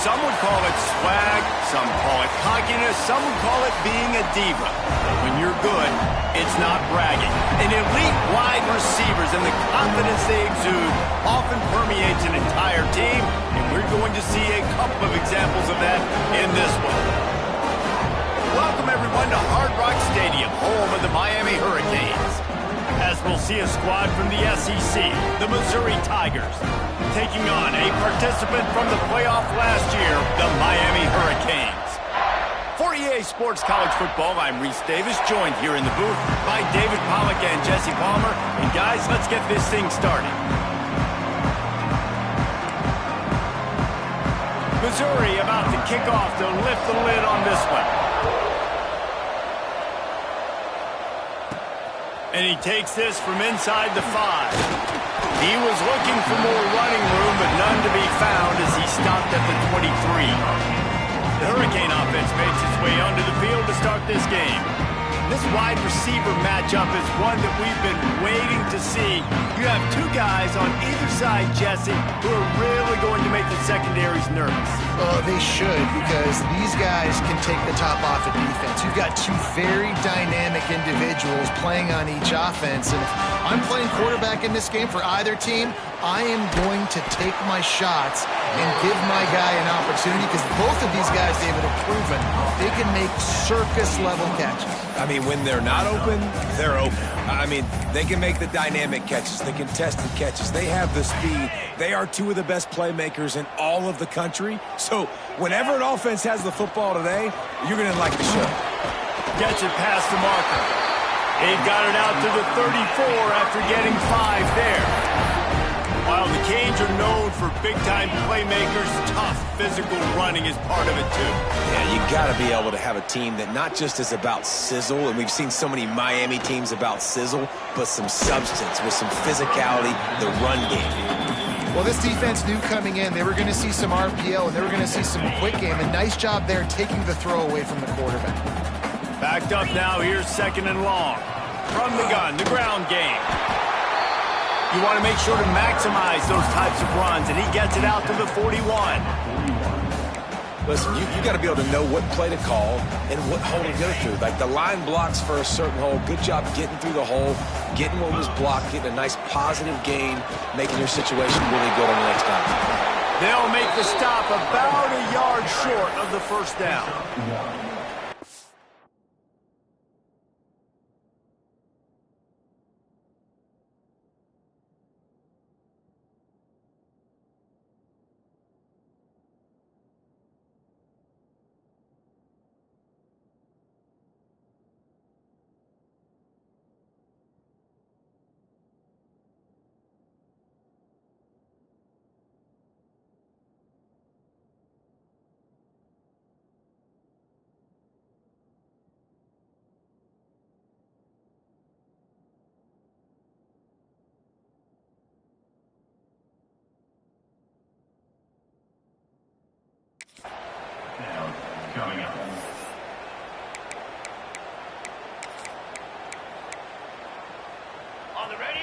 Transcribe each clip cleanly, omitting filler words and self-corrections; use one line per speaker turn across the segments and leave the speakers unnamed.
Some would call it swag, some call it cockiness, some would call it being a diva. But when you're good, it's not bragging. And elite wide receivers and the confidence they exude often permeates an entire team, and we're going to see a couple of examples of that in this one. Welcome, everyone, to Hard Rock Stadium, home of the Miami Hurricanes. As we'll see a squad from the SEC, the Missouri Tigers, taking on a participant from the playoff last year, the Miami Hurricanes. For EA Sports College Football, I'm Reese Davis, joined here in the booth by David Pollack and Jesse Palmer. And guys, let's get this thing started. Missouri about to kick off to lift the lid on this one. And he takes this from inside the 5. He was looking for more running room, but none to be found as he stopped at the 23. The Hurricane offense makes its way onto the field to start this game. This wide receiver matchup is one that we've been waiting to see. You have two guys on either side, Jesse, who are really going to make the secondaries nervous.
Oh, they should, because these guys can take the top off of defense. You've got two very dynamic individuals playing on each offense, and if I'm playing quarterback in this game for either team, I am going to take my shots and give my guy an opportunity, because both of these guys, David, have proven they can make circus-level catches.
I mean, when they're not open, they're open. I mean, they can make the dynamic catches, the contested catches. They have the speed. They are two of the best playmakers in all of the country. So whenever an offense has the football today, you're going to like the show.
Gets it past the marker. They've got it out to the 34 after getting 5 there. While the Canes are known for big-time playmakers, tough physical running is part of it, too.
Yeah, you got to be able to have a team that not just is about sizzle, and we've seen so many Miami teams about sizzle, but some substance with some physicality, the run game.
Well, this defense knew coming in they were going to see some RPO, and they were going to see some quick game, and nice job there taking the throw away from the quarterback.
Backed up now, here's 2nd and long. From the gun, the ground game. You want to make sure to maximize those types of runs, and he gets it out to the 41.
Listen, you got to be able to know what play to call and what hole to go through. Like the line blocks for a certain hole. Good job getting through the hole, getting what was blocked, getting a nice positive gain, making your situation really good on the next time.
They'll make the stop about a yard short of the first down.
Coming up.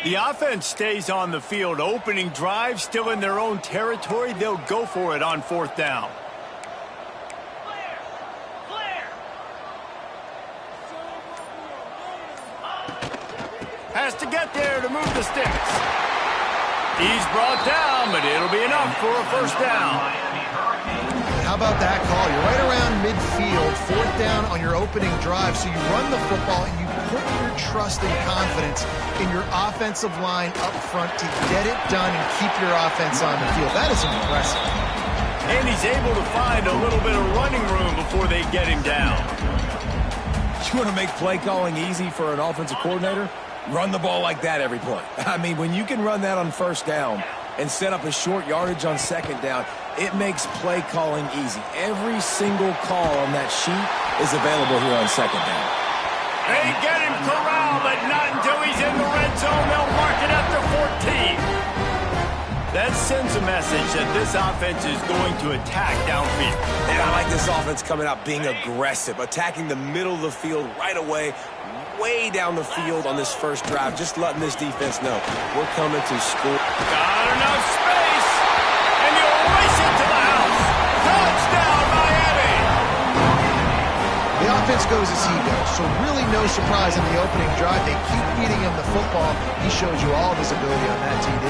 The offense stays on the field. Opening drive, still in their own territory. They'll go for it on 4th down. Has to get there to move the sticks. He's brought down, but it'll be enough for a first down.
How about that call? You're right around midfield, 4th down on your opening drive, so you run the football and you put your trust and confidence in your offensive line up front to get it done and keep your offense on the field. That is impressive.
And he's able to find a little bit of running room before they get him down.
You want to make play calling easy for an offensive coordinator? Run the ball like that every play. I mean, when you can run that on 1st down and set up a short yardage on 2nd down, it makes play calling easy. Every single call on that sheet is available here on 2nd down.
They get him corralled, but not until he's in the red zone. They'll mark it up to 14. That sends a message that this offense is going to attack downfield.
And I like this offense coming out being aggressive, attacking the middle of the field right away, way down the field on this first drive, just letting this defense know we're coming to score.
Got enough space, and you'll race it to the house.
defense goes as he goes. So really no surprise in the opening drive. They keep feeding him the football. He showed you all of his ability on that TD.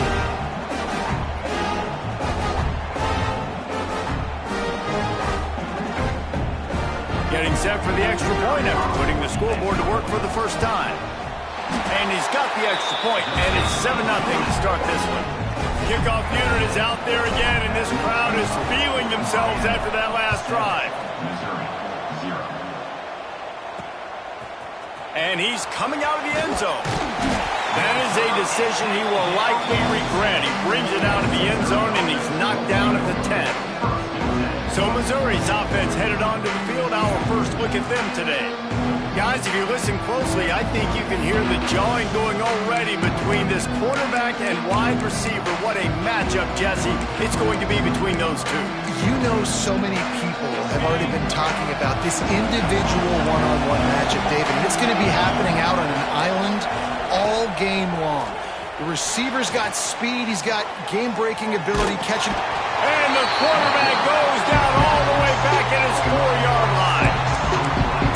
Getting set for the extra point after putting the scoreboard to work for the first time. And he's got the extra point, and it's 7-0 to start this one. Kickoff unit is out there again, and this crowd is feeling themselves after that last drive. And he's coming out of the end zone. That is a decision he will likely regret. He brings it out of the end zone, and he's knocked down at the 10. So Missouri's offense headed onto the field. Our first look at them today. Guys, if you listen closely, I think you can hear the jawing going already between this quarterback and wide receiver. What a matchup, Jesse, it's going to be between those two.
You know, so many people have already been talking about this individual one-on-one matchup, David, and it's going to be happening out on an island all game long. The receiver's got speed. He's got game-breaking ability, catching.
And the quarterback goes down all the way back at his 4-yard line.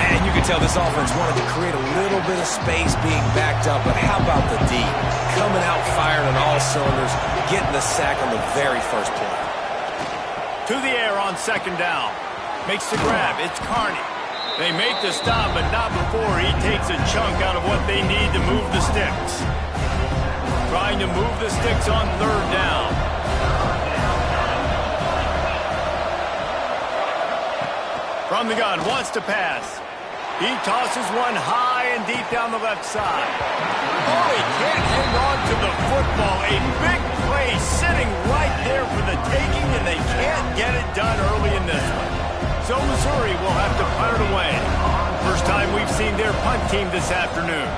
And you can tell this offense wanted to create a little bit of space being backed up, but how about the D? Coming out firing on all cylinders, getting the sack on the very first play.
To the air on second down. Makes the grab. It's Carney. They make the stop, but not before he takes a chunk out of what they need to move the sticks. Trying to move the sticks on third down. From the gun, wants to pass. He tosses one high and deep down the left side. Oh, he can't hang on to the football. A big play sitting right there for the taking, and they can't get it done early in this one. So Missouri will have to punt it away. First time we've seen their punt team this afternoon.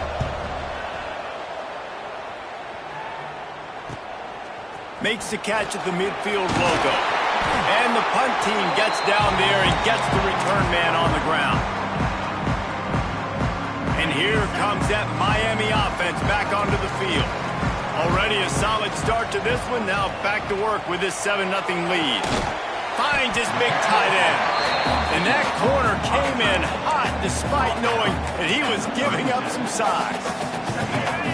Makes the catch at the midfield logo. And the punt team gets down there and gets the return man on the ground. And here comes that Miami offense back onto the field. Already a solid start to this one. Now back to work with this 7-0 lead. Finds his big tight end. And that corner came in hot despite knowing that he was giving up some size.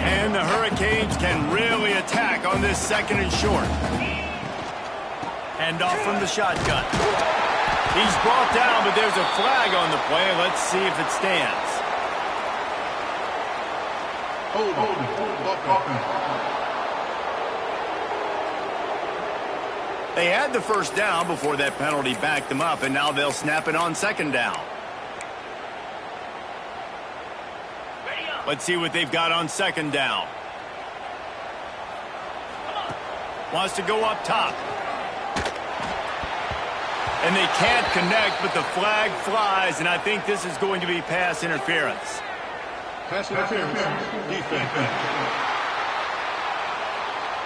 And the Hurricanes can really attack on this second and short. Hand off from the shotgun. He's brought down, but there's a flag on the play. Let's see if it stands. They had the first down before that penalty backed them up, and now they'll snap it on second down. Let's see what they've got on second down. Wants to go up top. And they can't connect, but the flag flies, and I think this is going to be pass interference.
Pass interference. Defense.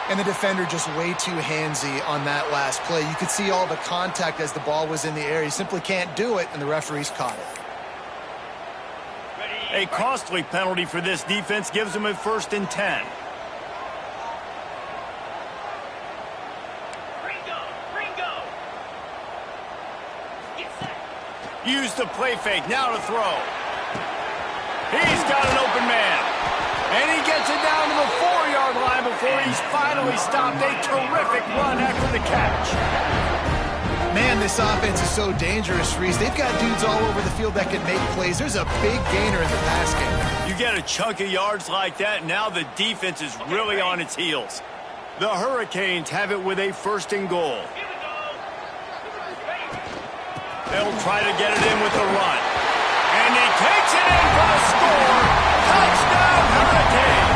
And the defender just way too handsy on that last play. You could see all the contact as the ball was in the air. He simply can't do it, and the referee's caught it.
A costly penalty for this defense gives them a 1st and 10. Use the play fake, now to throw. He's got an open man. And he gets it down to the 4-yard line before he's finally stopped. A terrific run after the catch.
Man, this offense is so dangerous, Reese. They've got dudes all over the field that can make plays. There's a big gainer in the pass game.
You get a chunk of yards like that, now the defense is really on its heels. The Hurricanes have it with a 1st and goal. They'll try to get it in with the run. And he takes it in for the score. Touchdown, Hurricane!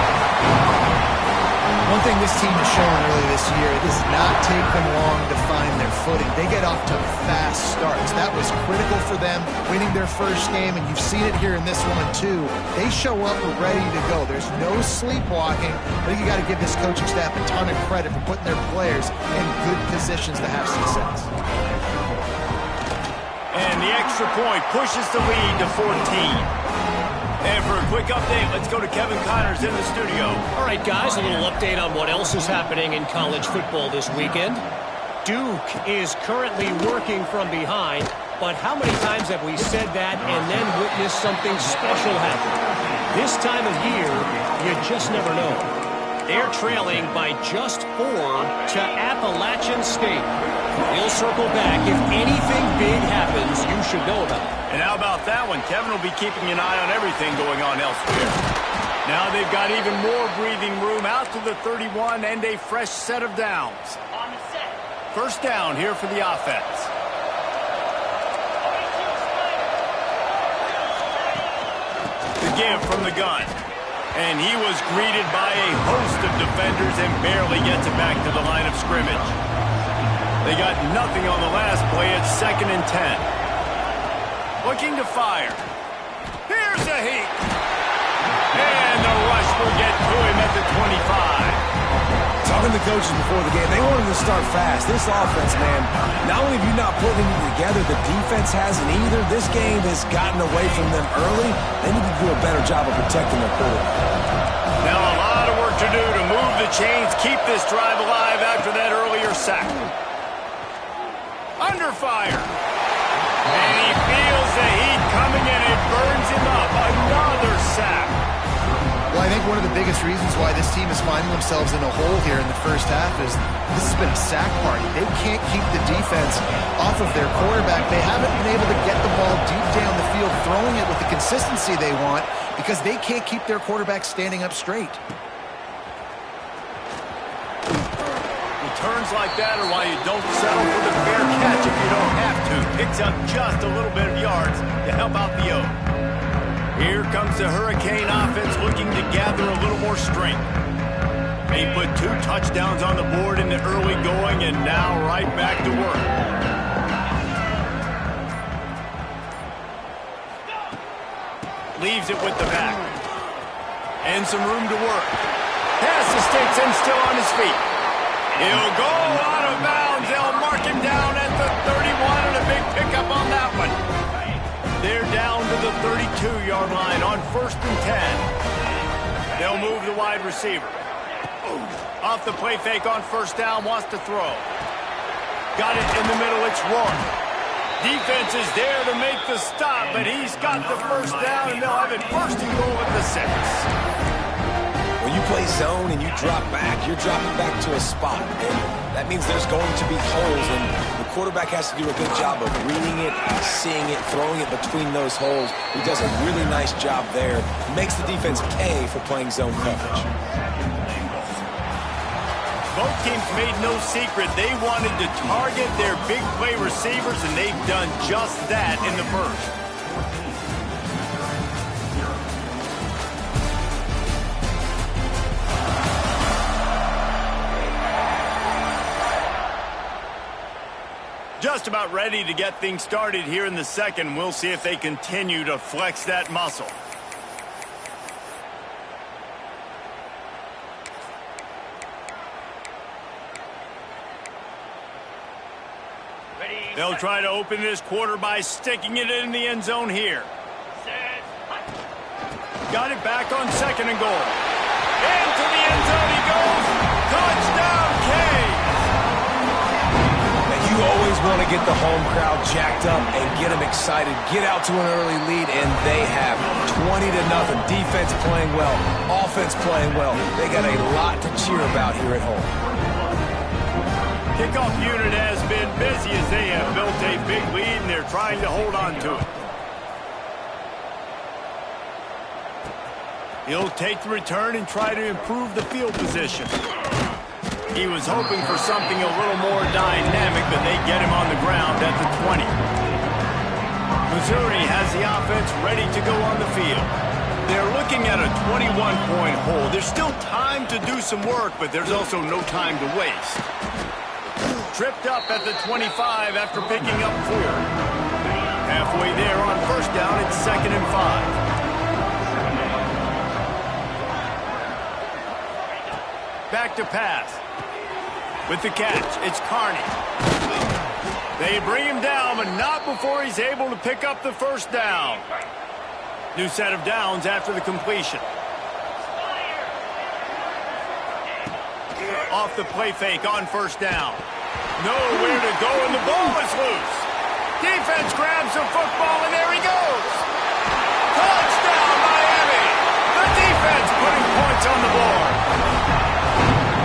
One thing this team has shown early this year, it does not take them long to find their footing. They get off to fast starts. That was critical for them, winning their first game, and you've seen it here in this one, too. They show up ready to go. There's no sleepwalking. I think you got to give this coaching staff a ton of credit for putting their players in good positions to have success.
And the extra point pushes the lead to 14. And for a quick update, let's go to Kevin Connors in the studio.
All right, guys, a little update on what else is happening in college football this weekend. Duke is currently working from behind. But how many times have we said that and then witnessed something special happen? This time of year, you just never know. They're trailing by just 4 to Appalachian State. We'll circle back. If anything big happens, you should know about it.
And how about that one? Kevin will be keeping an eye on everything going on elsewhere. Now they've got even more breathing room out to the 31 and a fresh set of downs. First down here for the offense. The give from the gun. And he was greeted by a host of defenders and barely gets it back to the line of scrimmage. They got nothing on the last play. It's 2nd and 10. Looking to fire. Here's a heat. And the rush will get to him at the 25.
Talking to the coaches before the game, they wanted to start fast. This offense, man, not only have you not put anything together, the defense hasn't either. This game has gotten away from them early. They need to do a better job of protecting their quarterback.
Now a lot of work to do to move the chains, keep this drive alive after that earlier sack. Under fire. And he feels the heat coming and it burns him up. Another sack.
Well, I think one of the biggest reasons why this team is finding themselves in a hole here in the first half is this has been a sack party. They can't keep the defense off of their quarterback. They haven't been able to get the ball deep down the field, throwing it with the consistency they want because they can't keep their quarterback standing up straight.
Returns like that are why you don't settle for the fair catch if you don't have to. Picks up just a little bit of yards to help out the O. Here comes the Hurricane offense looking to gather a little more strength. They put 2 touchdowns on the board in the early going and now right back to work. Leaves it with the back. And some room to work. Pass to Stinson, still on his feet. He'll go out of bounds. They'll mark him down at the 31 and a big pickup on that one. They're down to the 32-yard line on 1st and 10. They'll move the wide receiver. Off the play fake on 1st down, wants to throw. Got it in the middle, it's Rourke. Defense is there to make the stop, but he's got the 1st down, and they'll have it 1st and goal at the 6.
When you play zone and you drop back, you're dropping back to a spot. And that means there's going to be holes, and the quarterback has to do a good job of reading it, seeing it, throwing it between those holes. He does a really nice job there. Makes the defense pay for playing zone coverage.
Both teams made no secret they wanted to target their big play receivers, and they've done just that in the first. Just about ready to get things started here in the second. We'll see if they continue to flex that muscle. They'll try to open this quarter by sticking it in the end zone here. Got it back on 2nd and goal. Into the end zone he goes. Touchdown, Cade.
You always want to get the home crowd jacked up and get them excited. Get out to an early lead, and they have 20-0. Defense playing well, offense playing well. They got a lot to cheer about here at home.
Kickoff unit has been busy as they have built a big lead, and they're trying to hold on to it. He'll take the return and try to improve the field position. He was hoping for something a little more dynamic, but they get him on the ground at the 20. Missouri has the offense ready to go on the field. They're looking at a 21-point hole. There's still time to do some work, but there's also no time to waste. Tripped up at the 25 after picking up 4. Halfway there on 1st down, it's 2nd and 5. Back to pass. With the catch, it's Carney. They bring him down, but not before he's able to pick up the 1st down. New set of downs after the completion. Off the play fake on 1st down. Nowhere to go, and the ball is loose. Defense grabs the football, and there he goes. Touchdown, Miami. The defense putting points on the board.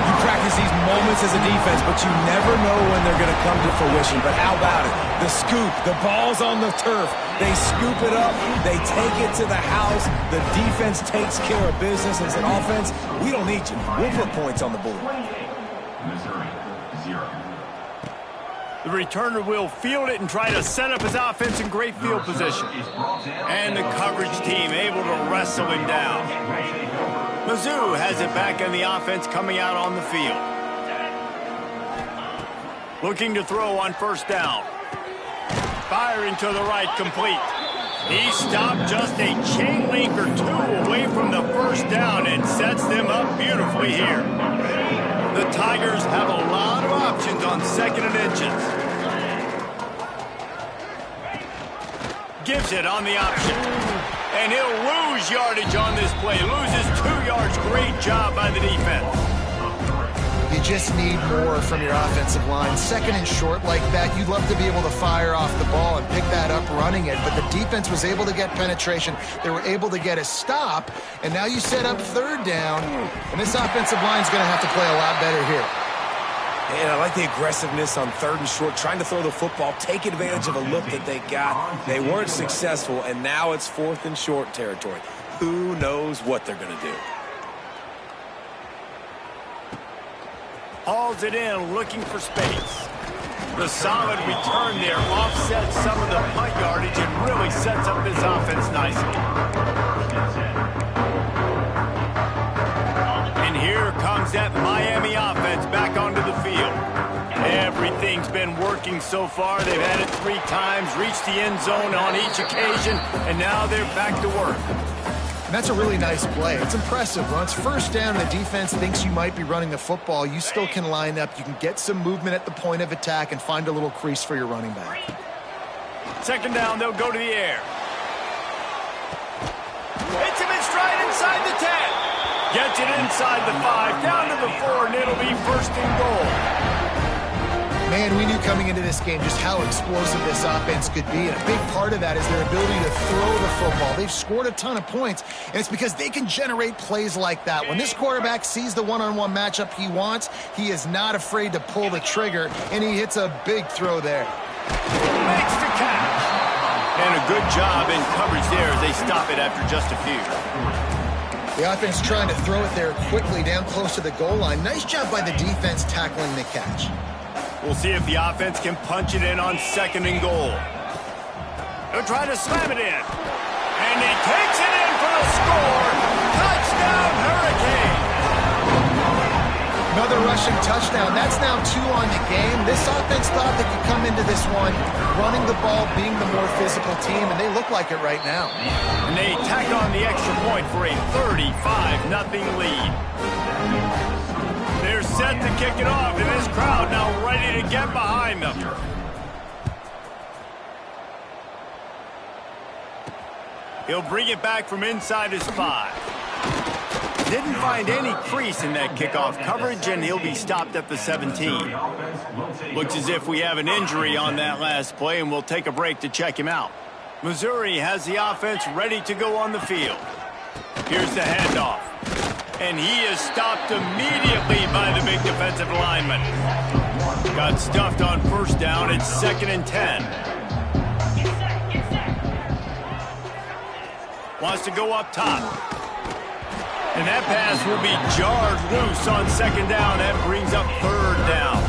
You practice these moments as a defense, but you never know when they're going to come to fruition. But how about it? The scoop, the ball's on the turf. They scoop it up. They take it to the house. The defense takes care of business. As an offense, we don't need you. We'll put points on the board.
Missouri, 0.
The returner will field it and try to set up his offense in great field position. And the coverage team able to wrestle him down. Mizzou has it back on the offense coming out on the field. Looking to throw on first down. Firing to the right, complete. He stopped just a chain link or two away from the first down and sets them up beautifully here. The Tigers have a lot of options on second and inches. Gives it on the option. And he'll lose yardage on this play. Loses 2 yards. Great job by the defense.
You just need more from your offensive line. Second and short like that, you'd love to be able to fire off the ball and pick that up running it, but the defense was able to get penetration. They were able to get a stop, and now you set up third down, and this offensive line is going to have to play a lot better here.
And I like the aggressiveness on third and short, trying to throw the football, take advantage of a look that they got. They weren't successful, and now it's fourth and short territory. Who knows what they're going to do?
Hauls it in, looking for space. The solid return there offsets some of the punt yardage and really sets up this offense nicely. And here comes that Miami offense back onto the field. Everything's been working so far. They've had it 3 times, reached the end zone on each occasion, and now they're back to work.
And that's a really nice play. It's impressive. Once first down, the defense thinks you might be running the football. You still can line up. You can get some movement at the point of attack and find a little crease for your running back.
Second down, they'll go to the air. Hits him in stride inside the 10. Gets it inside the 5, down to the 4, and it'll be first and goal.
Man, we knew coming into this game just how explosive this offense could be, and a big part of that is their ability to throw the football. They've scored a ton of points, and it's because they can generate plays like that. When this quarterback sees the one-on-one matchup he wants, he is not afraid to pull the trigger, and he hits a big throw there.
Makes the catch. And a good job in coverage there as they stop it after just a few.
The offense trying to throw it there quickly down close to the goal line. Nice job by the defense tackling the catch.
We'll see if the offense can punch it in on second and goal. They'll try to slam it in. And he takes it in for the score. Touchdown, Hurricane.
Another rushing touchdown. That's now 2 on the game. This offense thought they could come into this one running the ball, being the more physical team, and they look like it right now.
And they tack on the extra point for a 35-0 lead. They're set to kick it off, and this crowd now ready to get behind them. He'll bring it back from inside his 5. Didn't find any crease in that kickoff coverage, and he'll be stopped at the 17. Looks as if we have an injury on that last play, and we'll take a break to check him out. Missouri has the offense ready to go on the field. Here's the handoff. And he is stopped immediately by the big defensive lineman. Got stuffed on first down. It's 2nd and 10. Wants to go up top. And that pass will be jarred loose on 2nd down. That brings up 3rd down.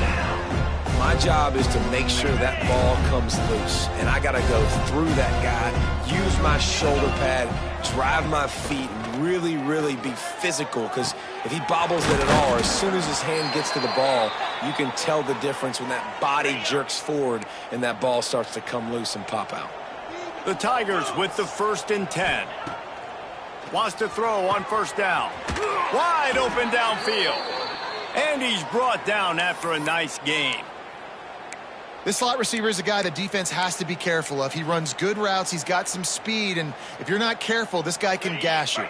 My job is to make sure that ball comes loose. And I got to go through that guy, use my shoulder pad, drive my feet, and really be physical. Because if he bobbles it at all, or as soon as his hand gets to the ball, you can tell the difference when that body jerks forward and that ball starts to come loose and pop out.
The Tigers with the 1st and 10. Wants to throw on first down. Wide open downfield. And he's brought down after a nice game.
This slot receiver is a guy the defense has to be careful of. He runs good routes. He's got some speed, and if you're not careful, this guy can gash you.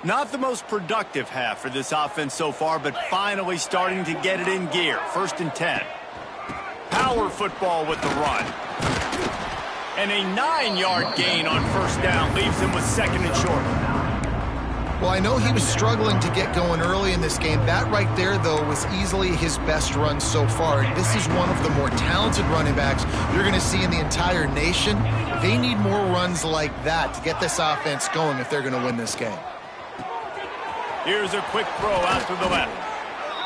Not the most productive half for this offense so far, but finally starting to get it in gear. 1st and 10. Power football with the run. And a 9-yard gain on first down leaves him with second and short.
Well, I know he was struggling to get going early in this game. That right there, though, was easily his best run so far. This is one of the more talented running backs you're going to see in the entire nation. They need more runs like that to get this offense going if they're going to win this game.
Here's a quick throw out to the left.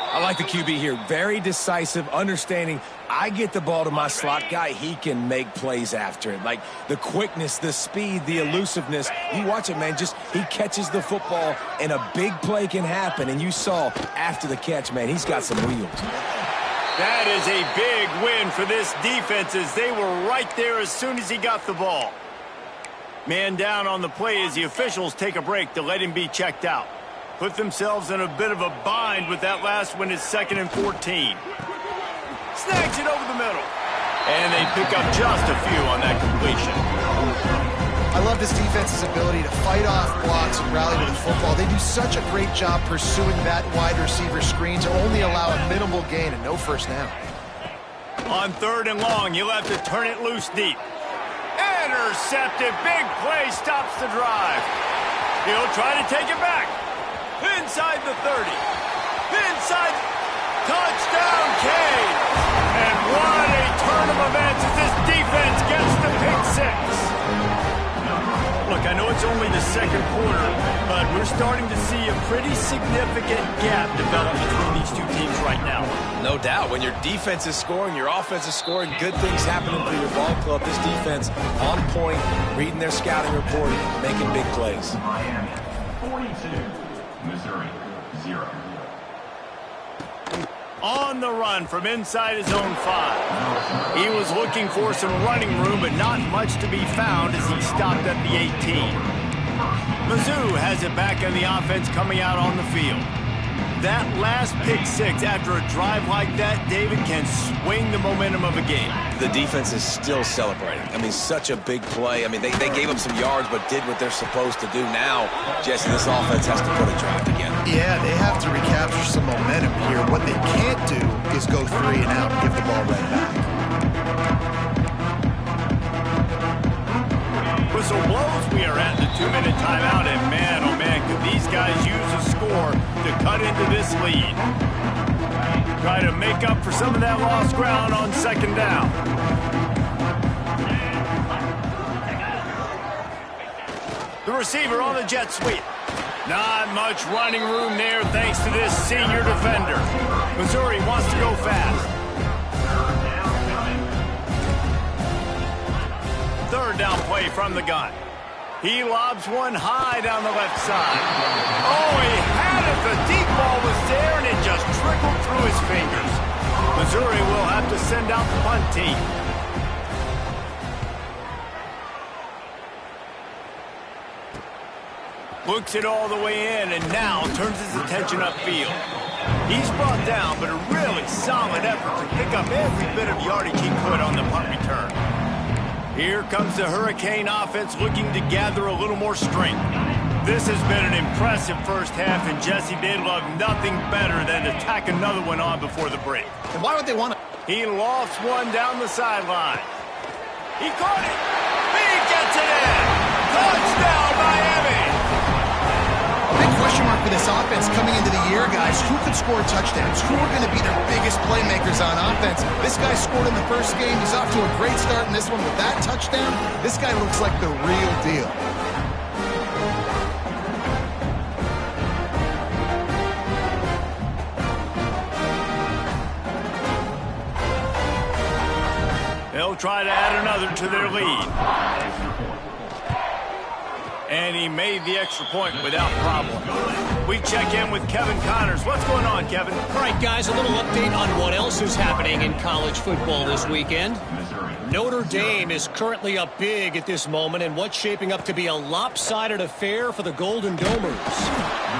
I like the QB here. Very decisive, understanding I get the ball to my slot guy, he can make plays after it. Like the quickness, the speed, the elusiveness. You watch it, man, just he catches the football and a big play can happen. And you saw after the catch, man, he's got some wheels.
That is a big win for this defense as they were right there as soon as he got the ball. Man down on the play as the officials take a break to let him be checked out. Put themselves in a bit of a bind with that last one. It's 2nd and 14. Snags it over the middle. And they pick up just a few on that completion.
I love this defense's ability to fight off blocks and rally to the football. They do such a great job pursuing that wide receiver screen to only allow a minimal gain and no first down.
On 3rd and long, you'll have to turn it loose deep. Intercepted. Big play stops the drive. He'll try to take it back. Inside the 30. Inside. Touchdown, Cade. And what a turn of events as this defense gets the pick six. Look, I know it's only the 2nd quarter, but we're starting to see a pretty significant gap develop between these two teams right now.
No doubt. When your defense is scoring, your offense is scoring, good things happening for your ball club. This defense on point, reading their scouting report, making big plays.
Miami 42, Missouri 0.
On the run from inside his own 5. He was looking for some running room, but not much to be found as he stopped at the 18. Mizzou has it back on the offense coming out on the field. That last pick six after a drive like that, David, can swing the momentum of a game.
The defense is still celebrating. I mean, such a big play. I mean, they gave up some yards, but did what they're supposed to do. Now, Jesse, this offense has to put a drive together. Yeah,
they have to recapture some momentum here. What they can't do is go 3 and out and give the ball right back.
Whistle blows. We are at the 2-minute timeout, and man, oh man, could these guys use a score to cut into this lead. Try to make up for some of that lost ground on 2nd down. The receiver on the jet sweep. Not much running room there thanks to this senior defender. Missouri wants to go fast. 3rd down play from the gun. He lobs one high down the left side. Oh, he had it. The deep ball was there, and it just trickled through his fingers. Missouri will have to send out the punt team. Looks it all the way in, and now turns his attention upfield. He's brought down, but a really solid effort to pick up every bit of yardage he could on the punt return. Here comes the Hurricane offense looking to gather a little more strength. This has been an impressive first half, and Jesse, they'd love nothing better than to tack another one on before the break.
And why would they want to?
He lofts one down the sideline. He caught it. He gets it in. Touchdown, Miami.
Big question mark for this offense coming into the year, guys. Who could score touchdowns? Who are going to be their biggest playmakers on offense? This guy scored in the first game. He's off to a great start in this one with that touchdown. This guy looks like the real deal.
They'll try to add another to their lead. And he made the extra point without problem. We check in with Kevin Connors. What's going on, Kevin?
All right, guys, a little update on what else is happening in college football this weekend. Notre Dame is currently up big at this moment in what's shaping up to be a lopsided affair for the Golden Domers.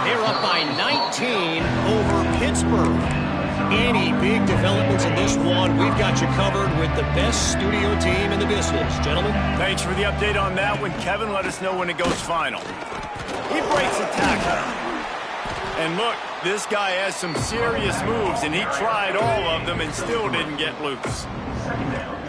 They're up by 19 over Pittsburgh. Any big developments in this one, we've got you covered with the best studio team in the business. Gentlemen.
Thanks for the update on that one, Kevin. Let us know when it goes final. He breaks a tackle. And look, This guy has some serious moves, and he tried all of them and still didn't get loose.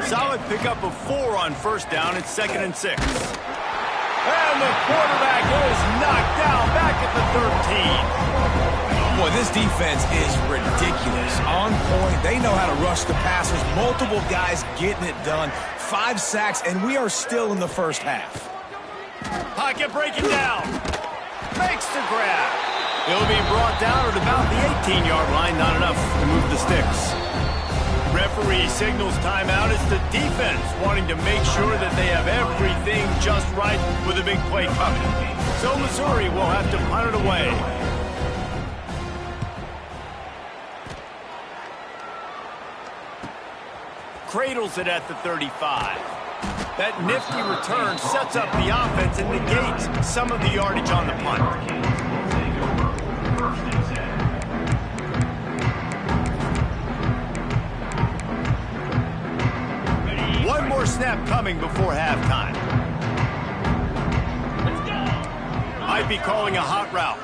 Solid pickup of 4 on first down. It's 2nd and 6. And the quarterback is knocked down back at the 13.
Boy, this defense is ridiculous. On point. They know how to rush the passers. Multiple guys getting it done. 5 sacks, and we are still in the first half.
Pocket breaking down. Makes the grab. He'll be brought down at about the 18-yard line. Not enough to move the sticks. Referee signals timeout. It's the defense wanting to make sure that they have everything just right with a big play coming. So Missouri will have to punt it away. Cradles it at the 35. That nifty return sets up the offense and negates some of the yardage on the punt. One more snap coming before halftime. Might be calling a hot route.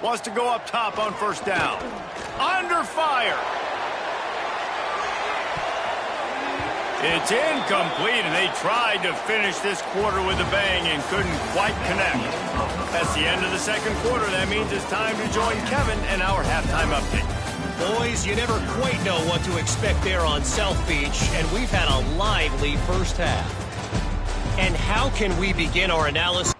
Wants to go up top on first down. Under fire. It's incomplete, and they tried to finish this quarter with a bang and couldn't quite connect. That's the end of the second quarter. That means it's time to join Kevin and our halftime update.
Boys, you never quite know what to expect there on South Beach, and we've had a lively first half. And how can we begin our analysis?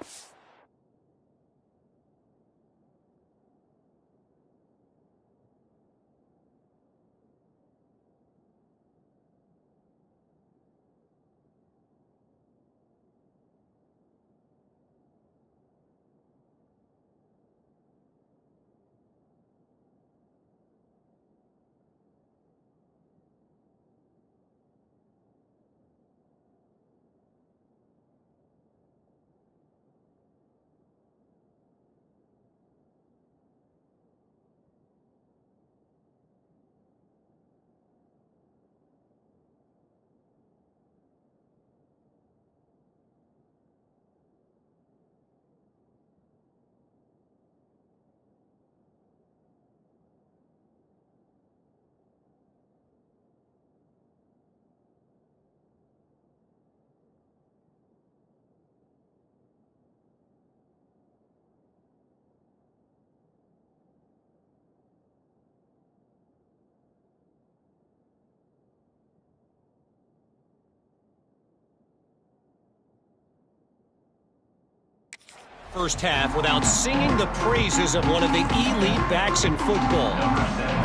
First half without singing the praises of one of the elite backs in football.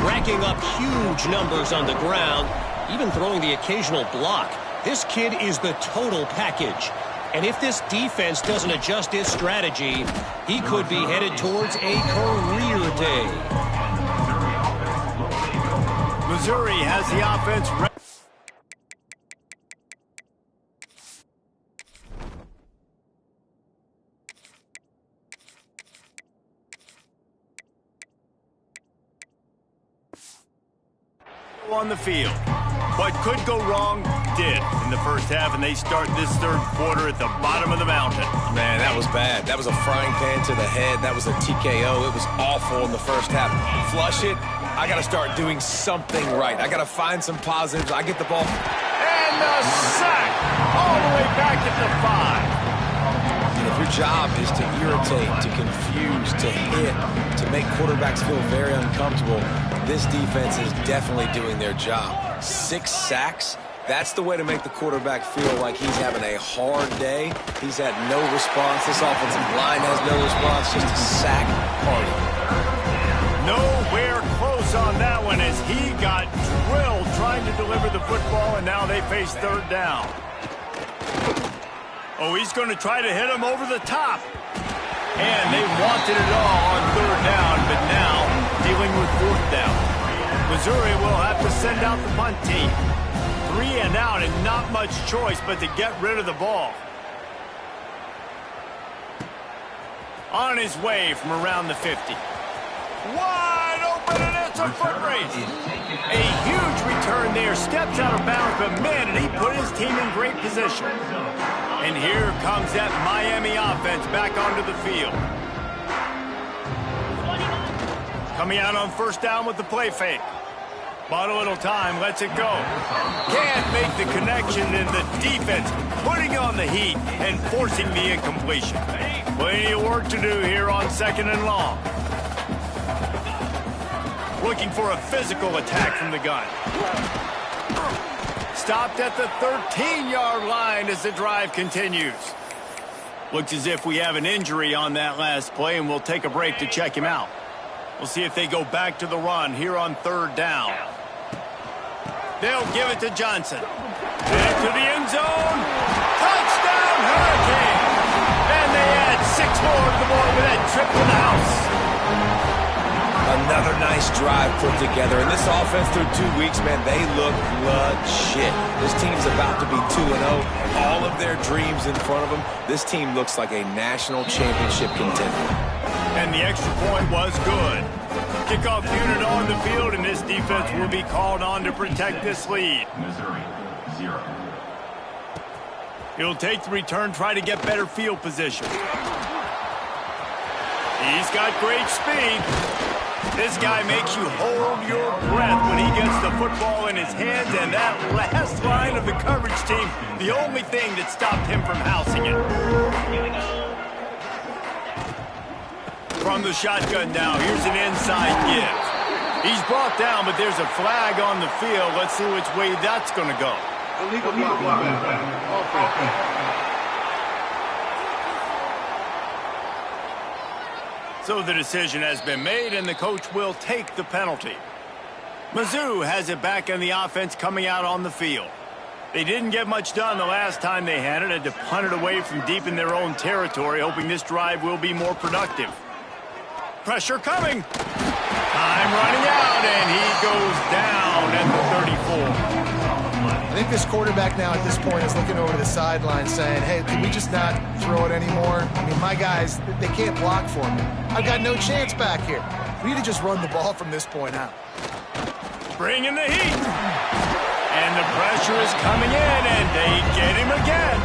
Racking up huge numbers on the ground, even throwing the occasional block. This kid is the total package. And if this defense doesn't adjust its strategy, he could be headed towards a career day.
Missouri has the offense ready. On the field. What could go wrong did in the first half, and they start this third quarter at the bottom of the mountain.
Man, that was bad. That was a frying pan to the head. That was a TKO. It was awful in the first half. Flush it. I got to start doing something right. I got to find some positives. I get the ball.
And the sack all the way back at the 5.
If your job is to irritate, to confuse, to hit, to make quarterbacks feel very uncomfortable, this defense is definitely doing their job. 6 sacks, that's the way to make the quarterback feel like he's having a hard day. He's had no response. This offensive line has no response, just a sack party.
Nowhere close on that one as he got drilled trying to deliver the football, and now they face third down. Oh, he's going to try to hit him over the top. And they wanted it all on third down, but now dealing with fourth down. Missouri will have to send out the punt team. 3 and out and not much choice but to get rid of the ball. On his way from around the 50. Wide open, and it's a foot race. A huge return there, steps out of bounds, but man, and he put his team in great position. And here comes that Miami offense back onto the field. Coming out on first down with the play fake. Bought a little time, lets it go. Can't make the connection, and the defense putting on the heat and forcing the incompletion. Plenty of work to do here on 2nd and long. Looking for a physical attack from the gun. Stopped at the 13-yard line as the drive continues. Looks as if we have an injury on that last play, and we'll take a break to check him out. We'll see if they go back to the run here on 3rd down. They'll give it to Johnson. Back to the end zone. Touchdown, Hurricane! And they add 6 more to the board with that trip to the house.
Another nice drive put together. And this offense through 2 weeks, man, they look legit. This team's about to be 2-0. All of their dreams in front of them. This team looks like a national championship contender.
And the extra point was good. Kickoff unit on the field, and this defense will be called on to protect this lead.
Missouri, 0.
He'll take the return, try to get better field position. He's got great speed. This guy makes you hold your breath when he gets the football in his hands, and that last line of the coverage team, the only thing that stopped him from housing it. From the shotgun now, here's an inside give. He's brought down, but there's a flag on the field. Let's see which way that's going to go.
Illegal block.
So the decision has been made, and the coach will take the penalty. Mizzou has it back in the offense coming out on the field. They didn't get much done the last time they had it. Had to punt it away from deep in their own territory, hoping this drive will be more productive. Pressure coming. Time running out, and he goes down at the 34.
I think this quarterback now at this point is looking over the sideline saying, hey, can we just not throw it anymore? I mean, my guys, they can't block for me. I've got no chance back here. We need to just run the ball from this point out.
Bringing the heat. And the pressure is coming in, and they get him again.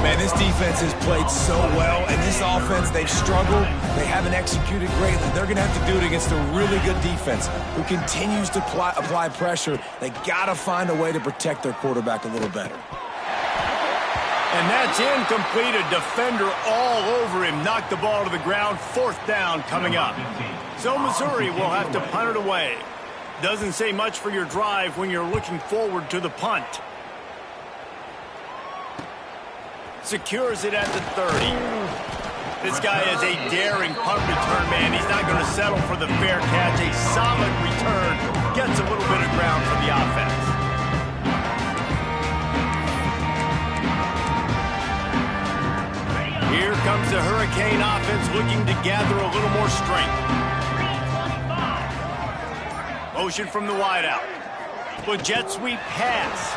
Man, this defense has played so well, and this offense, they've struggled. They haven't executed greatly. They're going to have to do it against a really good defense who continues to apply pressure. They got to find a way to protect their quarterback a little better.
And that's incomplete. A defender all over him. Knocked the ball to the ground. 4th down coming up. So Missouri will have to punt it away. Doesn't say much for your drive when you're looking forward to the punt. Secures it at the 30. This guy is a daring punt return man. He's not going to settle for the fair catch. A solid return. Gets a little bit of ground for the offense. Here comes the Hurricane offense looking to gather a little more strength. Motion from the wideout. With jet sweep pass.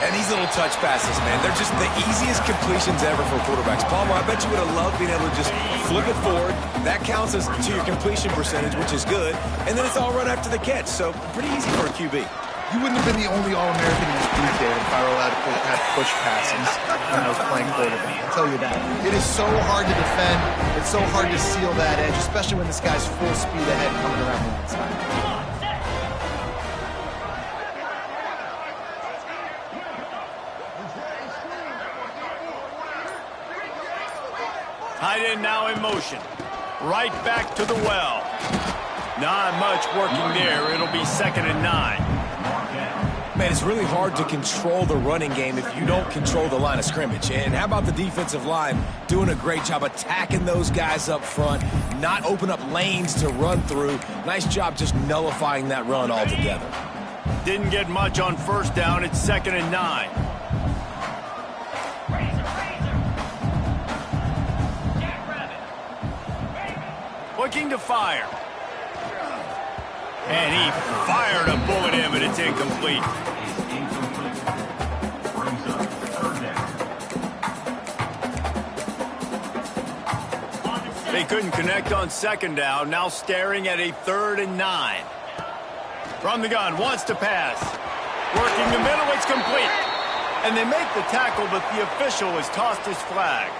And these little touch passes, man, they're just the easiest completions ever for quarterbacks. Palmer, I bet you would have loved being able to just flip it forward. That counts as to your completion percentage, which is good. And then it's all run after the catch, so pretty easy for a QB.
You wouldn't have been the only All-American in this group, David, if I were allowed to have push passes when I was playing quarterback. I'll tell you that. It is so hard to defend. It's so hard to seal that edge, especially when this guy's full speed ahead coming around the inside.
Tight end now in motion. Right back to the well. Not much working there. It'll be 2nd and 9.
Man, it's really hard to control the running game if you don't control the line of scrimmage. And how about the defensive line doing a great job attacking those guys up front, not open up lanes to run through. Nice job just nullifying that run altogether.
Didn't get much on 1st down. It's 2nd and 9. Looking to fire. And he fired a bullet in, but it's incomplete. They couldn't connect on 2nd down. Now staring at a 3rd and 9. From the gun, wants to pass. Working the middle, it's complete. And they make the tackle, but the official has tossed his flag.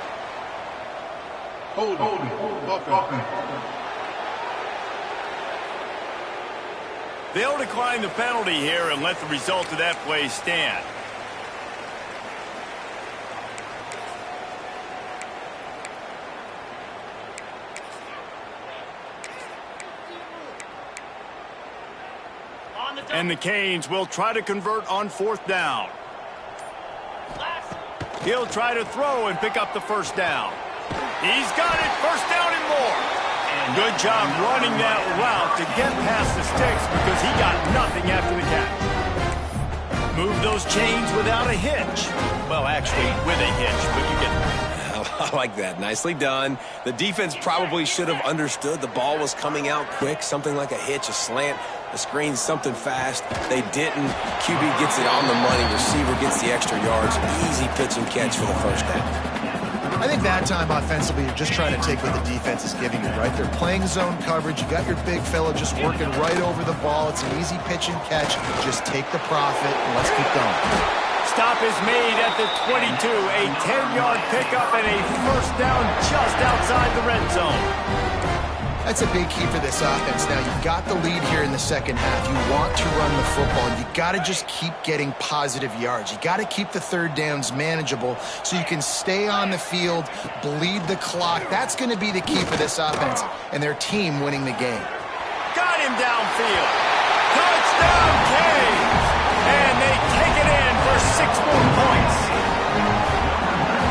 They'll decline the penalty here and let the result of that play stand. And the Canes will try to convert on 4th down. He'll try to throw and pick up the first down. He's got it, first down and more. Good job running that route to get past the sticks because he got nothing after the catch. Move those chains without a hitch. Well, actually, with a hitch, but you get it.
I like that. Nicely done. The defense probably should have understood the ball was coming out quick, something like a hitch, a slant, a screen, something fast. They didn't. QB gets it on the money. Receiver gets the extra yards. Easy pitch and catch for the first down.
I think that time offensively, you're just trying to take what the defense is giving you, right? They're playing zone coverage. You got your big fella just working right over the ball. It's an easy pitch and catch. Just take the profit and let's keep going.
Stop is made at the 22. A 10-yard pickup and a first down just outside the red zone.
That's a big key for this offense. Now, you've got the lead here in the second half. You want to run the football. You got to just keep getting positive yards. You got to keep the third downs manageable so you can stay on the field, bleed the clock. That's going to be the key for this offense and their team winning the game.
Got him downfield. Touchdown, Canes. And they take it in for 6 more points.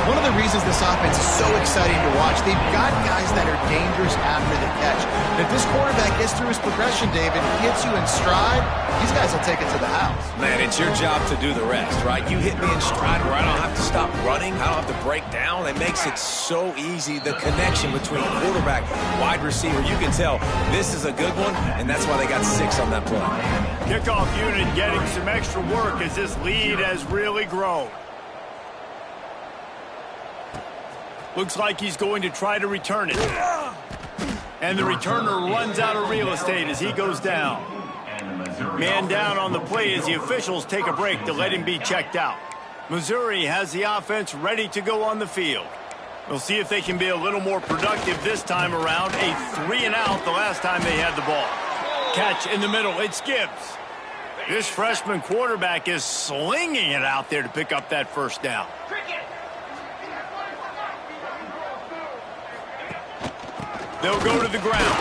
One of the reasons this offense is so exciting to watch, they've got guys that are dangerous after the catch. And if this quarterback gets through his progression, David, gets you in stride, these guys will take it to the house.
Man, it's your job to do the rest, right? You hit me in stride where I don't have to stop running. I don't have to break down. It makes it so easy. The connection between quarterback, wide receiver, you can tell this is a good one, and that's why they got 6 on that play.
Kickoff unit getting some extra work as this lead has really grown. Looks like he's going to try to return it. And the returner runs out of real estate as he goes down. Man down on the play as the officials take a break to let him be checked out. Missouri has the offense ready to go on the field. We'll see if they can be a little more productive this time around. A 3-and-out the last time they had the ball. Catch in the middle. It's Gibbs. This freshman quarterback is slinging it out there to pick up that first down. They'll go to the ground.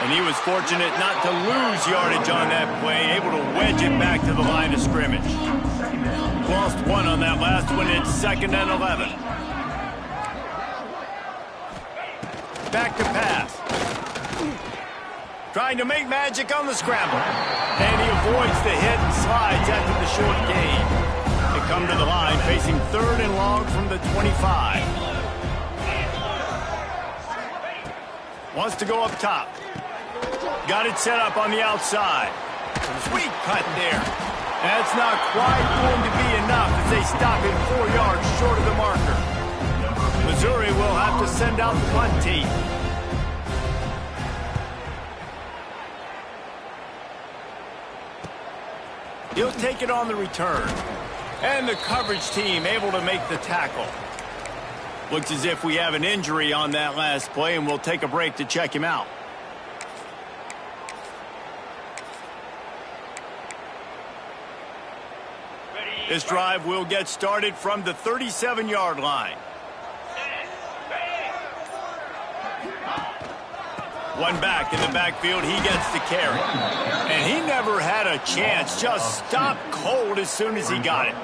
And he was fortunate not to lose yardage on that play, able to wedge it back to the line of scrimmage. Lost 1 on that last one. It's 2nd and 11. Back to pass. Trying to make magic on the scramble. And he avoids the hit and slides after the short gain. They come to the line facing 3rd and long from the 25. Wants to go up top. Got it set up on the outside. Sweet cut there. That's not quite going to be enough as they stop him 4 yards short of the marker. Missouri will have to send out the punt team. He'll take it on the return. And the coverage team able to make the tackle. Looks as if we have an injury on that last play, and we'll take a break to check him out. This drive will get started from the 37-yard line. One back in the backfield, he gets the carry. And he never had a chance, just stopped cold as soon as he got it.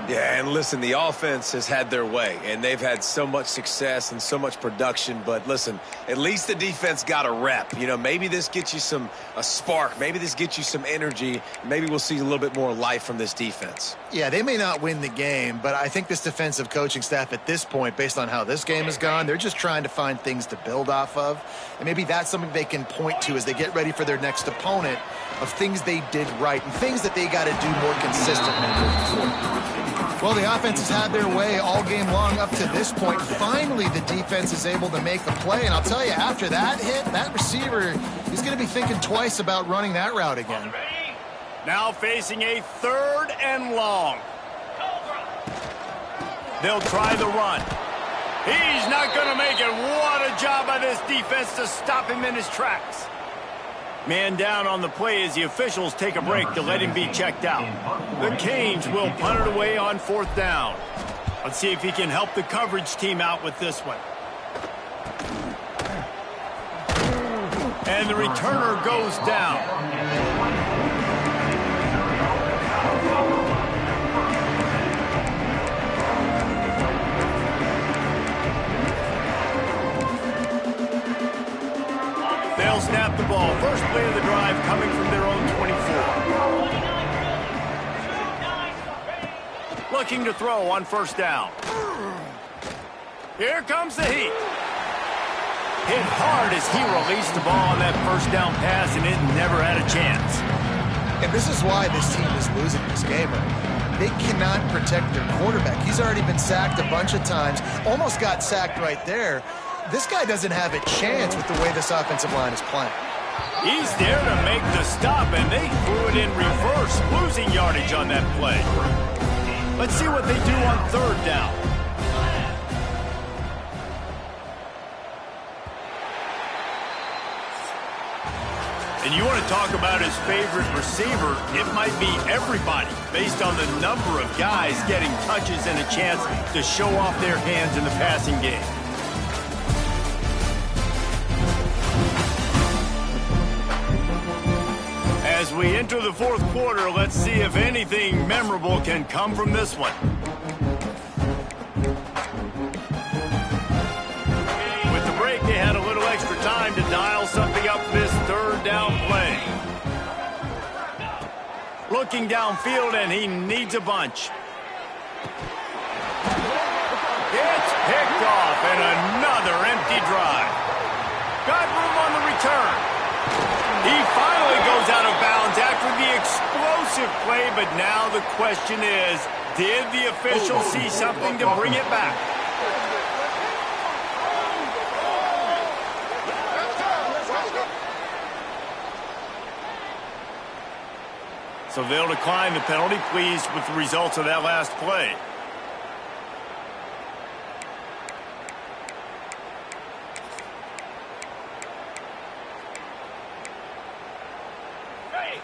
Yeah, and listen, the offense has had their way, and they've had so much success and so much production. But listen, at least the defense got a rep. You know, maybe this gets you a spark. Maybe this gets you some energy. Maybe we'll see a little bit more life from this defense.
Yeah, they may not win the game, but I think this defensive coaching staff at this point, based on how this game has gone, they're just trying to find things to build off of. And maybe that's something they can point to as they get ready for their next opponent, of things they did right and things that they got to do more consistently moving forward. Well, the offense has had their way all game long up to this point. Finally, the defense is able to make a play. And I'll tell you, after that hit, that receiver, he's going to be thinking twice about running that route again.
Now facing a 3rd and long. They'll try the run. He's not going to make it. What a job by this defense to stop him in his tracks. Man down on the play as the officials take a break to let him be checked out. The Canes will punt it away on 4th down. Let's see if he can help the coverage team out with this one. And the returner goes down. They'll snap the ball. First play of the drive coming from their own 24. Looking to throw on 1st down. Here comes the heat. Hit hard as he released the ball on that 1st down pass, and it never had a chance.
And this is why this team is losing this game. They cannot protect their quarterback. He's already been sacked a bunch of times. Almost got sacked right there. This guy doesn't have a chance with the way this offensive line is playing.
He's there to make the stop, and they threw it in reverse, losing yardage on that play. Let's see what they do on 3rd down. And you want to talk about his favorite receiver, it might be everybody, based on the number of guys getting touches and a chance to show off their hands in the passing game. As we enter the 4th quarter, let's see if anything memorable can come from this one. With the break, they had a little extra time to dial something up for this 3rd down play. Looking downfield, and he needs a bunch. It's picked off, and another empty drive. Got room on the return. He finally goes out of bounds after the explosive play, but now the question is, did the official see something to bring it back? So they'll decline the penalty, pleased with the results of that last play.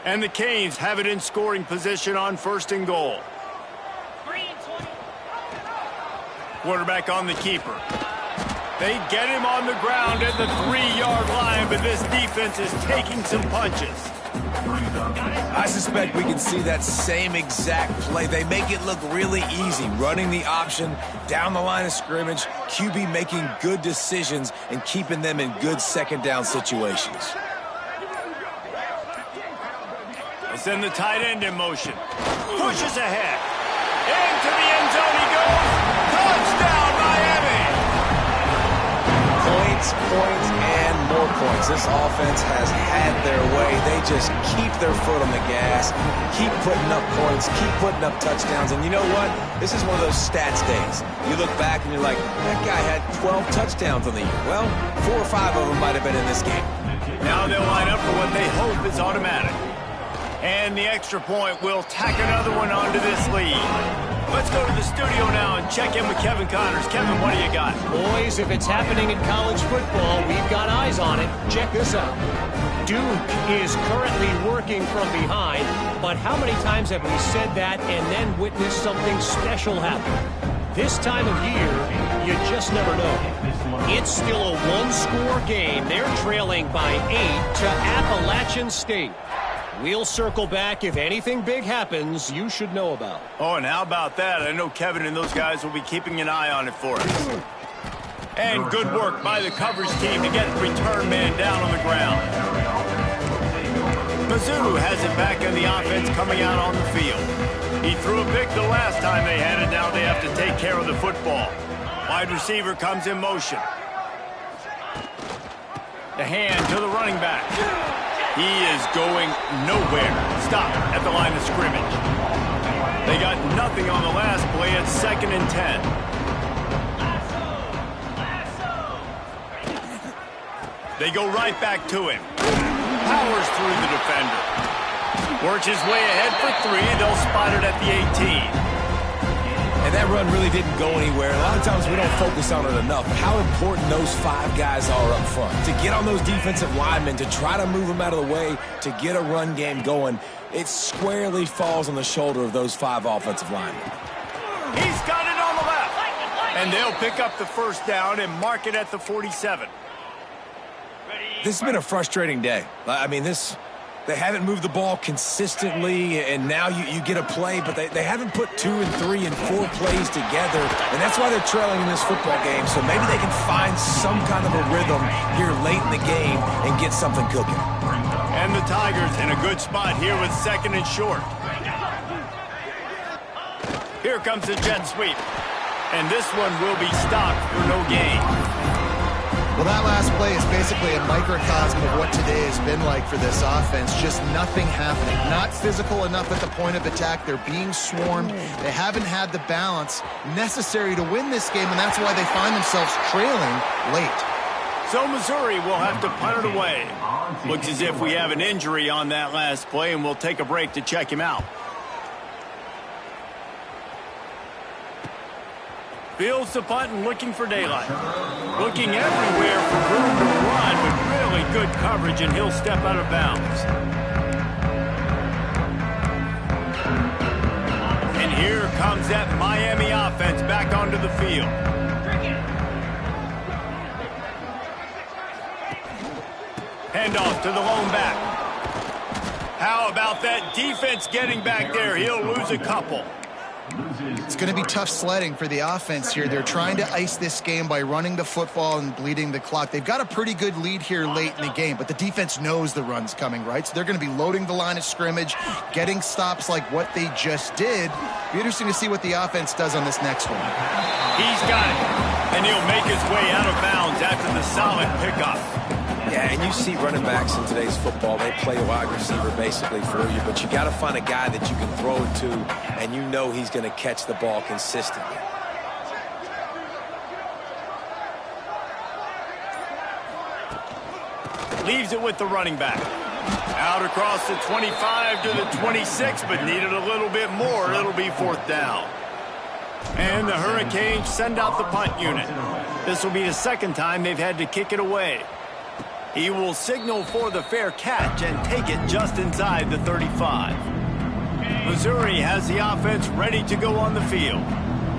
And the Canes have it in scoring position on 1st and goal. Quarterback on the keeper. They get him on the ground at the 3-yard line, but this defense is taking some punches.
I suspect we can see that same exact play. They make it look really easy, running the option down the line of scrimmage, QB making good decisions and keeping them in good 2nd down situations.
Send the tight end in motion. Pushes ahead. Into the end zone he goes. Touchdown, Miami!
Points, and more points. This offense has had their way. They just keep their foot on the gas, keep putting up points, keep putting up touchdowns. And you know what? This is one of those stats days. You look back and you're like, that guy had 12 touchdowns on the year. Well, 4 or 5 of them might have been in this game.
Now they'll line up for what they hope is automatic. And the extra point will tack another one onto this lead. Let's go to the studio now and check in with Kevin Connors. Kevin, what do you got?
Boys, if it's happening in college football, we've got eyes on it. Check this out. Duke is currently working from behind, but how many times have we said that and then witnessed something special happen? This time of year, you just never know. It's still a one-score game. They're trailing by 8 to Appalachian State. We'll circle back if anything big happens you should know about.
Oh, and how about that? I know Kevin and those guys will be keeping an eye on it for us. And good work by the coverage team to get the return man down on the ground. Mizzou has it back in the offense coming out on the field. He threw a pick the last time they had it. Now they have to take care of the football. Wide receiver comes in motion. The hand to the running back. He is going nowhere. Stop at the line of scrimmage. They got nothing on the last play. It's 2nd and 10. They go right back to him. Powers through the defender. Works his way ahead for 3. They'll spot it at the 18.
And that run really didn't go anywhere. A lot of times we don't focus on it enough. How important those 5 guys are up front. To get on those defensive linemen, to try to move them out of the way, to get a run game going, it squarely falls on the shoulder of those 5 offensive linemen.
He's got it on the left. And they'll pick up the first down and mark it at the 47.
This has been a frustrating day. I mean, they haven't moved the ball consistently, and now you get a play, but they haven't put 2 and 3 and 4 plays together, and that's why they're trailing in this football game. So maybe they can find some kind of a rhythm here late in the game and get something cooking.
And the Tigers in a good spot here with 2nd and short. Here comes the jet sweep. And this one will be stopped for no gain.
Well, that last play is basically a microcosm of what today has been like for this offense. Just nothing happening. Not physical enough at the point of attack. They're being swarmed. They haven't had the balance necessary to win this game, and that's why they find themselves trailing late.
So Missouri will have to punt it away. Looks as if we have an injury on that last play, and we'll take a break to check him out. Fields the punt and looking for daylight. Looking everywhere for room to run with really good coverage, and he'll step out of bounds. And here comes that Miami offense back onto the field. Handoff to the lone back. How about that defense getting back there? He'll lose a couple.
It's going to be tough sledding for the offense here. They're trying to ice this game by running the football and bleeding the clock. They've got a pretty good lead here late in the game, but the defense knows the run's coming, right? So they're going to be loading the line of scrimmage, getting stops like what they just did. Be interesting to see what the offense does on this next one.
He's got it, and he'll make his way out of bounds after the solid pickup.
Yeah, and you see running backs in today's football, they play a wide receiver basically for you, but you got to find a guy that you can throw it to, and you know he's going to catch the ball consistently.
Leaves it with the running back. Out across the 25 to the 26, but needed a little bit more. It'll be 4th down. And the Hurricanes send out the punt unit. This will be the 2nd time they've had to kick it away. He will signal for the fair catch and take it just inside the 35. Missouri has the offense ready to go on the field.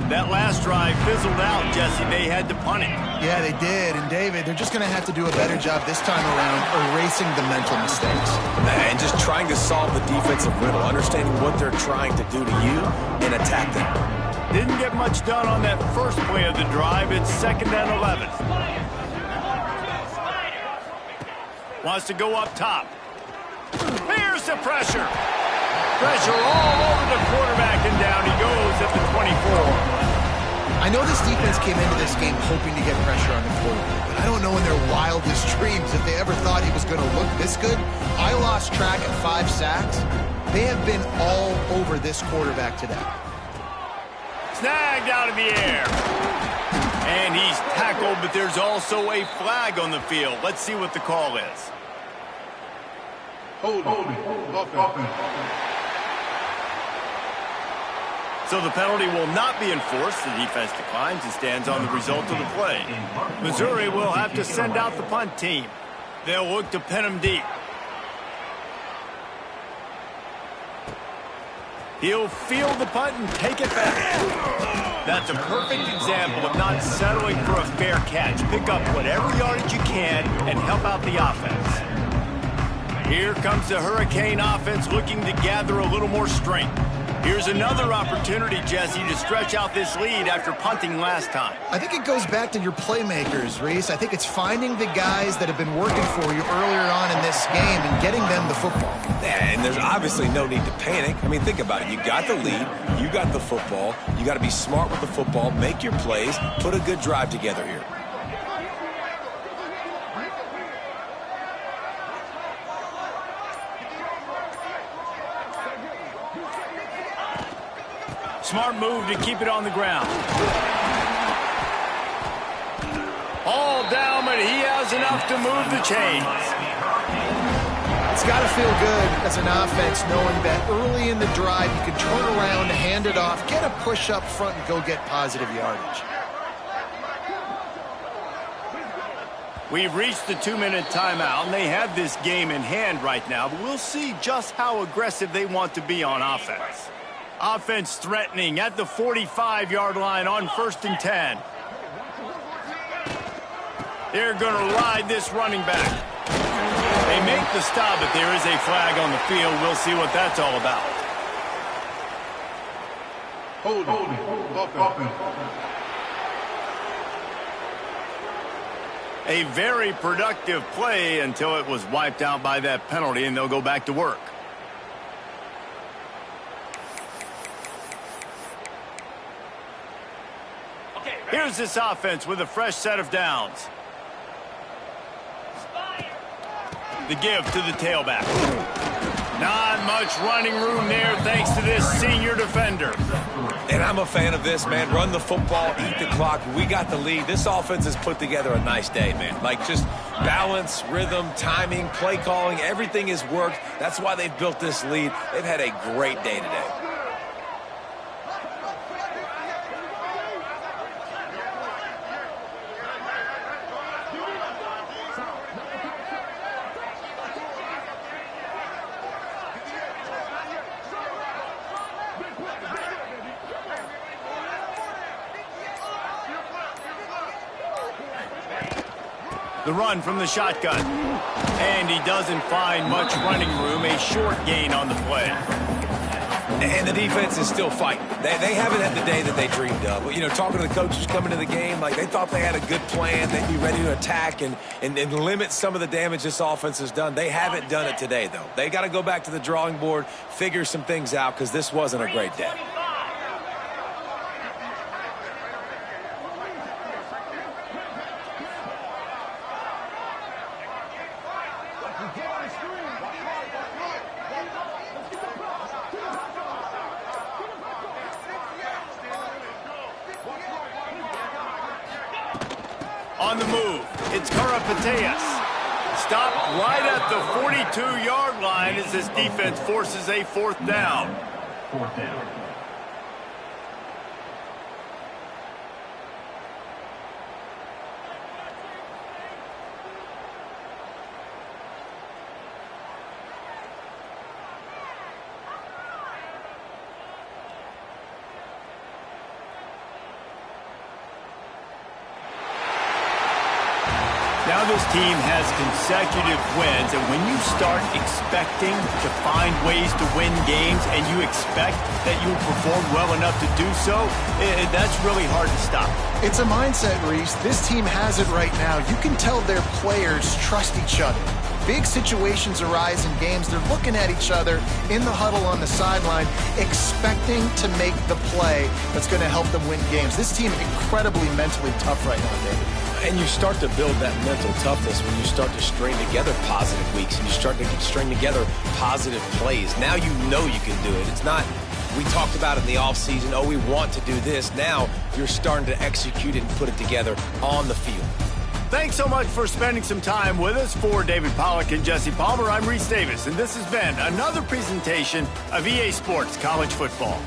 That last drive fizzled out, Jesse. They had to punt it.
Yeah, they did. And, David, they're just going to have to do a better job this time around erasing the mental mistakes.
And just trying to solve the defensive riddle, understanding what they're trying to do to you and attack them.
Didn't get much done on that first play of the drive. It's 2nd and 11. Wants to go up top. Here's the pressure. Pressure all over the quarterback, and down he goes at the 24.
I know this defense came into this game hoping to get pressure on the quarterback, but I don't know in their wildest dreams if they ever thought he was going to look this good. I lost track at 5 sacks. They have been all over this quarterback today.
Snagged out of the air. And he's tackled, but there's also a flag on the field. Let's see what the call is.
Hold it.
So the penalty will not be enforced. The defense declines and stands on the result of the play. Missouri will have to send out the punt team. They'll look to pin him deep. He'll field the punt and take it back. That's a perfect example of not settling for a fair catch. Pick up whatever yardage you can and help out the offense. Here comes the Hurricane offense looking to gather a little more strength. Here's another opportunity, Jesse, to stretch out this lead after punting last time.
I think it goes back to your playmakers, Reese. I think it's finding the guys that have been working for you earlier on in this game and getting them the football.
Yeah, and there's obviously no need to panic. I mean, think about it. You got the lead. You got the football. You got to be smart with the football, make your plays, put a good drive together here.
Smart move to keep it on the ground. All down, but he has enough to move the chains.
It's got to feel good as an offense knowing that early in the drive you can turn around, hand it off, get a push up front, and go get positive yardage.
We've reached the 2-minute timeout, and they have this game in hand right now, but we'll see just how aggressive they want to be on offense. Offense threatening at the 45-yard line on 1st and 10. They're going to ride this running back. They make the stop, but there is a flag on the field. We'll see what that's all about. A very productive play until it was wiped out by that penalty, and they'll go back to work. Here's this offense with a fresh set of downs. The give to the tailback. Not much running room there thanks to this senior defender.
And I'm a fan of this, man. Run the football, eat the clock. We got the lead. This offense has put together a nice day, man. Like just balance, rhythm, timing, play calling, everything has worked. That's why they've built this lead. They've had a great day today.
The run from the shotgun. And he doesn't find much running room. A short gain on the play.
And the defense is still fighting. They haven't had the day that they dreamed of. But, you know, talking to the coaches coming to the game, like they thought they had a good plan. They'd be ready to attack and limit some of the damage this offense has done. They haven't done it today, though. They got to go back to the drawing board, figure some things out, because this wasn't a great day.
On the move, it's Karapateas. Stopped right at the 42-yard line as this defense forces a 4th down.
4th down.
Now this team has consecutive wins, and when you start expecting to find ways to win games and you expect that you'll perform well enough to do so, that's really hard to stop.
It's a mindset, Reese. This team has it right now. You can tell their players trust each other. Big situations arise in games. They're looking at each other in the huddle on the sideline, expecting to make the play that's going to help them win games. This team incredibly mentally tough right now, David.
And you start to build that mental toughness when you start to string together positive weeks and you start to string together positive plays. Now you know you can do it. It's not, we talked about it in the offseason, oh, we want to do this. Now you're starting to execute it and put it together on the field.
Thanks so much for spending some time with us. For David Pollack and Jesse Palmer, I'm Reese Davis, and this has been another presentation of EA Sports College Football.